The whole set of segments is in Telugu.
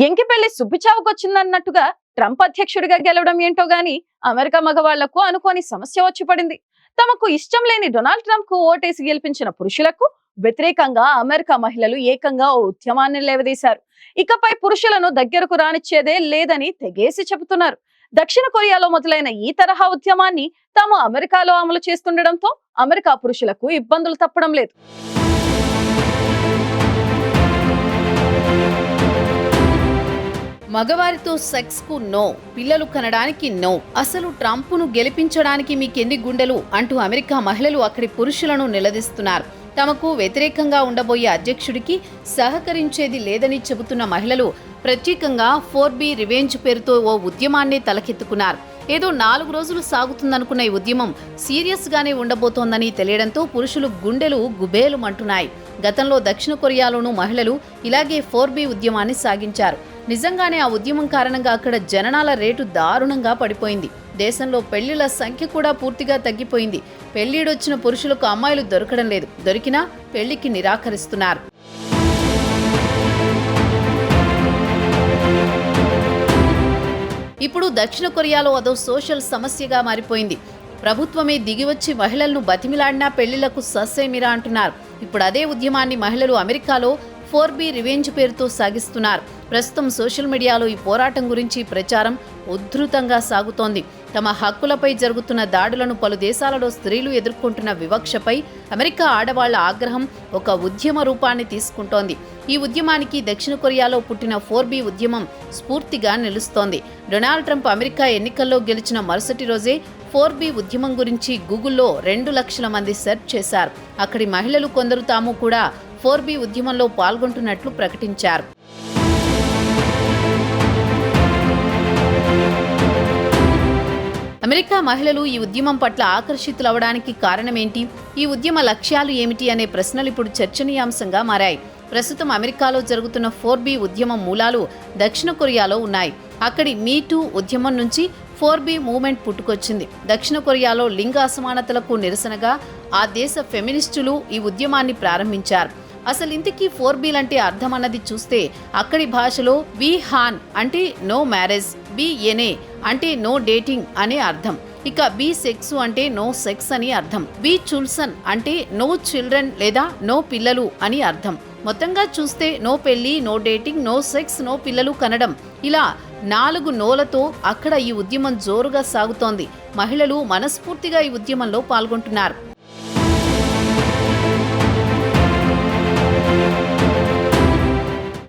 ఎంకిపెళ్లి సుబ్బిచావుకొచ్చిందన్నట్టుగా ట్రంప్ అధ్యక్షుడిగా గెలవడం ఏంటో గాని అమెరికా మగవాళ్లకు అనుకోని సమస్య వచ్చి పడింది. తమకు ఇష్టం లేని డొనాల్డ్ ట్రంప్ కు ఓటేసి గెలిపించిన పురుషులకు వ్యతిరేకంగా అమెరికా మహిళలు ఏకంగా ఓ ఉద్యమాన్ని లేవదీశారు. ఇకపై పురుషులను దగ్గరకు రానిచ్చేదే లేదని తెగేసి చెబుతున్నారు. దక్షిణ కొరియాలో మొదలైన ఈ తరహా ఉద్యమాన్ని తాము అమెరికాలో అమలు చేస్తుండటంతో అమెరికా పురుషులకు ఇబ్బందులు తప్పడం లేదు. మగవారితో సెక్స్ కు నో, పిల్లలు కనడానికి నో, అసలు ట్రంప్ను గెలిపించడానికి మీకెన్ని గుండెలు అంటూ అమెరికా మహిళలు అక్కడి పురుషులను నిలదీస్తున్నారు. తమకు వ్యతిరేకంగా ఉండబోయే అధ్యక్షుడికి సహకరించేది లేదని చెబుతున్న మహిళలు ప్రత్యేకంగా 4B రివెంజ్ పేరుతో ఓ ఉద్యమాన్నే తలకెత్తుకున్నారు. ఏదో 4 రోజులు సాగుతుందనుకున్న ఈ ఉద్యమం సీరియస్ గానే ఉండబోతోందని తెలియడంతో పురుషులు గుండెలు గుబేలుమంటున్నాయి. గతంలో దక్షిణ కొరియాలోనూ మహిళలు ఇలాగే 4B ఉద్యమాన్ని సాగించారు. నిజంగానే ఆ ఉద్యమం కారణంగా అక్కడ జననాల రేటు దారుణంగా పడిపోయింది. దేశంలో పెళ్లిళ్ల సంఖ్య కూడా పూర్తిగా తగ్గిపోయింది. పెళ్లిడొచ్చిన పురుషులకు అమ్మాయిలు దొరకడం లేదు. దొరికినా పెళ్లికి నిరాకరిస్తున్నారు. ఇప్పుడు దక్షిణ కొరియాలో అదో సోషల్ సమస్యగా మారిపోయింది. ప్రభుత్వమే దిగివచ్చి మహిళలను బతిమిలాడినా పెళ్లిళ్లకు సస్సేమిరా అంటున్నారు. ఇప్పుడు అదే ఉద్యమాన్ని మహిళలు అమెరికాలో 4B రివెంజ్ పేరుతో సాగిస్తున్నారు. ప్రస్తుతం సోషల్ మీడియాలో ఈ పోరాటం గురించి ప్రచారం ఉధృతంగా సాగుతోంది. తమ హక్కులపై జరుగుతున్న దాడులను, పలు దేశాలలో స్త్రీలు ఎదుర్కొంటున్న వివక్షపై అమెరికా ఆడవాళ్ల ఆగ్రహం ఒక ఉద్యమ రూపాన్ని తీసుకుంటోంది. ఈ ఉద్యమానికి దక్షిణ కొరియాలో పుట్టిన 4B ఉద్యమం స్ఫూర్తిగా నిలుస్తోంది. డొనాల్డ్ ట్రంప్ అమెరికా ఎన్నికల్లో గెలిచిన మరుసటి రోజే 4B ఉద్యమం గురించి గూగుల్లో 2 లక్షల మంది సెర్చ్ చేశారు. అక్కడి మహిళలు కొందరు తాము కూడా 4B ఉద్యమంలో పాల్గొంటున్నట్లు ప్రకటించారు. అమెరికా మహిళలు ఈ ఉద్యమం పట్ల ఆకర్షితులవడానికి కారణమేంటి, ఈ ఉద్యమ లక్ష్యాలు ఏమిటి అనే ప్రశ్నలు ఇప్పుడు చర్చనీయాంశంగా మారాయి. ప్రస్తుతం అమెరికాలో జరుగుతున్న 4B ఉద్యమం మూలాలు దక్షిణ కొరియాలో ఉన్నాయి. అక్కడి మీటూ ఉద్యమం నుంచి 4B మూవ్మెంట్ పుట్టుకొచ్చింది. దక్షిణ కొరియాలో లింగ అసమానతలకు నిరసనగా ఆ దేశ ఫెమినిస్టులు ఈ ఉద్యమాన్ని ప్రారంభించారు. అసలు ఇంతకీ 4B అంటే అర్థం అన్నది చూస్తే అక్కడి భాషలో బి హాన్ అంటే నో మ్యారేజ్, బి ఎనే అంటే నో డేటింగ్ అనే అర్థం, ఇక బి సెక్స్ అంటే నో సెక్స్ అని అర్థం, బి చుల్సన్ అంటే నో చిల్డ్రన్ లేదా నో పిల్లలు అని అర్థం. మొత్తంగా చూస్తే నో పెళ్లి, no dating, no sex, no పిల్లలు కనడం, ఇలా 4 నోలతో అక్కడ ఈ ఉద్యమం జోరుగా సాగుతోంది. మహిళలు మనస్ఫూర్తిగా ఈ ఉద్యమంలో పాల్గొంటున్నారు.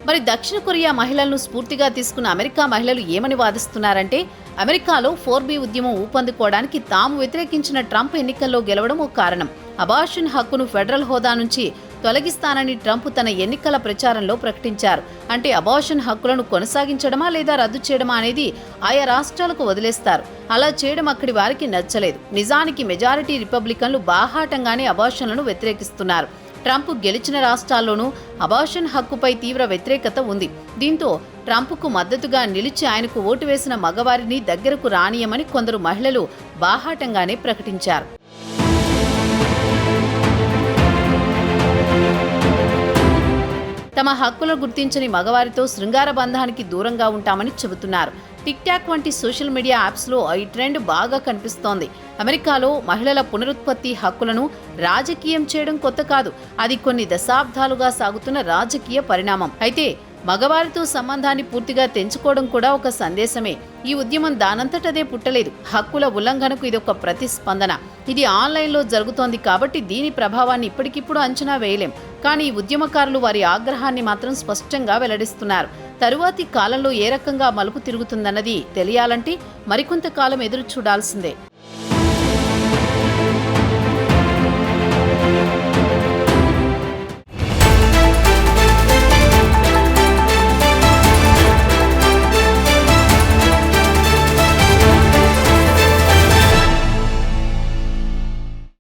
మరి దక్షిణ కొరియా మహిళలను స్ఫూర్తిగా తీసుకున్న అమెరికా మహిళలు ఏమని వాదిస్తున్నారంటే, అమెరికాలో 4B ఉద్యమం ఊపందుకోవడానికి తాము వ్యతిరేకించిన ట్రంప్ ఎన్నికల్లో గెలవడం ఒక కారణం. అబార్షన్ హక్కును ఫెడరల్ హోదా నుంచి తొలగిస్తానని ట్రంప్ తన ఎన్నికల ప్రచారంలో ప్రకటించారు. అంటే అబార్షన్ హక్కులను కొనసాగించడమా లేదా రద్దు చేయడమా అనేది ఆయా రాష్ట్రాలకు వదిలేస్తారు. అలా చేయడం అక్కడి వారికి నచ్చలేదు. నిజానికి మెజారిటీ రిపబ్లికన్లు బాహాటంగానే అబార్షన్లను వ్యతిరేకిస్తున్నారు. ట్రంప్ గెలిచిన రాష్ట్రాల్లోనూ అబార్షన్ హక్కుపై తీవ్ర వ్యతిరేకత ఉంది. దీంతో ట్రంప్కు మద్దతుగా నిలిచి ఆయనకు ఓటు వేసిన మగవారిని దగ్గరకు రానియమని కొందరు మహిళలు బాహాటంగానే ప్రకటించారు. తమ హక్కులను గుర్తించని మగవారితో శృంగార బంధానికి దూరంగా ఉంటామని చెబుతున్నారు. టిక్ టాక్ వంటి సోషల్ మీడియా యాప్స్లో ఈ ట్రెండ్ బాగా కనిపిస్తోంది. అమెరికాలో మహిళల పునరుత్పత్తి హక్కులను రాజకీయం చేయడం కొత్త కాదు. అది కొన్ని దశాబ్దాలుగా సాగుతున్న రాజకీయ పరిణామం. అయితే మగవారితో సంబంధాన్ని పూర్తిగా తెంచుకోవడం కూడా ఒక సందేశమే. ఈ ఉద్యమం దానంతటదే పుట్టలేదు. హక్కుల ఉల్లంఘనకు ఇది ఒక ప్రతిస్పందన. ఇది ఆన్లైన్లో జరుగుతోంది కాబట్టి దీని ప్రభావాన్ని ఇప్పటికిప్పుడు అంచనా వేయలేం. కానీ ఈ ఉద్యమకారులు వారి ఆగ్రహాన్ని మాత్రం స్పష్టంగా వెల్లడిస్తున్నారు. తరువాతి కాలంలో ఏ రకంగా మలుపు తిరుగుతుందన్నది తెలియాలంటే మరికొంత కాలం ఎదురు చూడాల్సిందే.